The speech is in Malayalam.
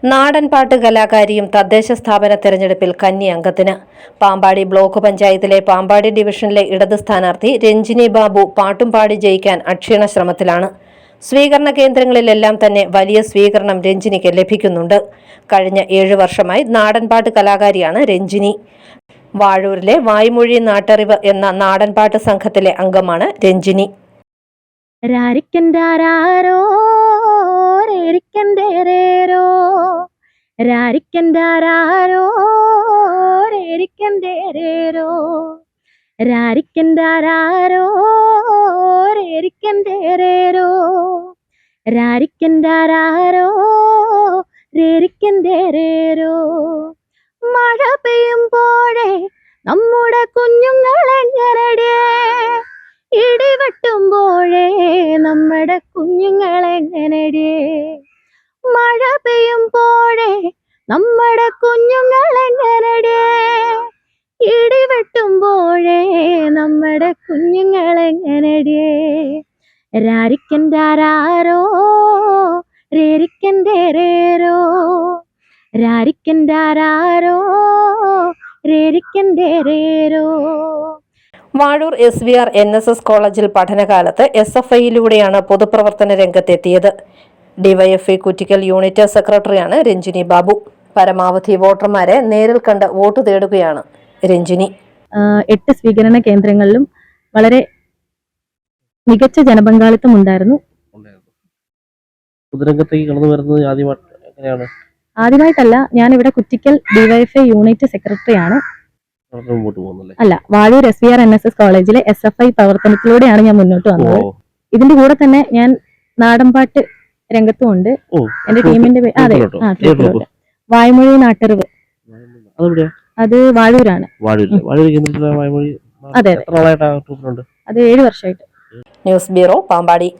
നാടൻപാട്ട് കലാകാരിയും തദ്ദേശ സ്ഥാപന തെരഞ്ഞെടുപ്പിൽ കന്നി അംഗത്തിന്. പാമ്പാടി ബ്ലോക്ക് പഞ്ചായത്തിലെ പാമ്പാടി ഡിവിഷനിലെ ഇടത് സ്ഥാനാർത്ഥി രഞ്ജിനി ബാബു പാട്ടും പാടി ജയിക്കാൻ അക്ഷീണ ശ്രമത്തിലാണ്. സ്വീകരണ കേന്ദ്രങ്ങളിലെല്ലാം തന്നെ വലിയ സ്വീകരണം രഞ്ജിനിക്ക് ലഭിക്കുന്നുണ്ട്. കഴിഞ്ഞ 7 വർഷമായി നാടൻപാട്ട് കലാകാരിയാണ് രഞ്ജിനി. വാഴൂരിലെ വായ്മൊഴി നാട്ടറിവ് എന്ന നാടൻപാട്ട് സംഘത്തിലെ അംഗമാണ് രഞ്ജിനി. രാരിക്കൻഡാരോ രേരിക്കൻഡേരേരോ രാരിക്കൻഡാരോ രേരിക്കൻഡേരേരോ രാരിക്കൻഡാരോ രേരിക്കൻഡേരേരോ. മഴ പെയ്യുമ്പോഴേ നമ്മുടെ കുഞ്ഞുങ്ങളെങ്ങനെടേ, ഇടിവെട്ടുമ്പോഴേ നമ്മുടെ കുഞ്ഞുങ്ങളെങ്ങനെടേ. മഴ പെയ്യുമ്പോഴേ നമ്മുടെ കുഞ്ഞുങ്ങളെങ്ങനെടേ, ഇടിവെട്ടുമ്പോഴേ നമ്മുടെ കുഞ്ഞുങ്ങളെങ്ങനെടേ. രാരിക്കൻഡാരോ രേരിക്കൻഡേരേരോ രാരിക്കൻഡാരോ രേരിക്കൻഡേരേരോ. വാഴൂർ SVR NSS കോളേജിൽ പഠനകാലത്ത് SFIയിലൂടെയാണ് പൊതുപ്രവർത്തന രംഗത്തെത്തിയത്. DYFI കുറ്റിക്കൽ യൂണിറ്റ് സെക്രട്ടറിയാണ് രഞ്ജിനി ബാബു. പരമാവധി വോട്ടർമാരെ നേരിൽ കണ്ട് വോട്ട് തേടുകയാണ് രഞ്ജിനി. 8 സ്വീകരണ കേന്ദ്രങ്ങളിലും വളരെ മികച്ച ജനപങ്കാളിത്തം ഉണ്ടായിരുന്നു. ആദ്യമായിട്ടല്ല, ഞാൻ ഇവിടെ കുറ്റിക്കൽ DYFI യൂണിറ്റ് സെക്രട്ടറിയാണ്. അല്ല, വാഴൂർ SVR NSS കോളേജിലെ SFI പ്രവർത്തനത്തിലൂടെയാണ് ഞാൻ മുന്നോട്ട് വന്നത്. ഇതിന്റെ കൂടെ തന്നെ ഞാൻ നാടൻപാട്ട് രംഗത്തുമുണ്ട്. എന്റെ ടീമിന്റെ വായ്മൊഴി നാട്ടറിവ്, അത് വാഴൂരാണ്. അതെ, അത് 7 വർഷമായിട്ട്. News bureau, Pampady.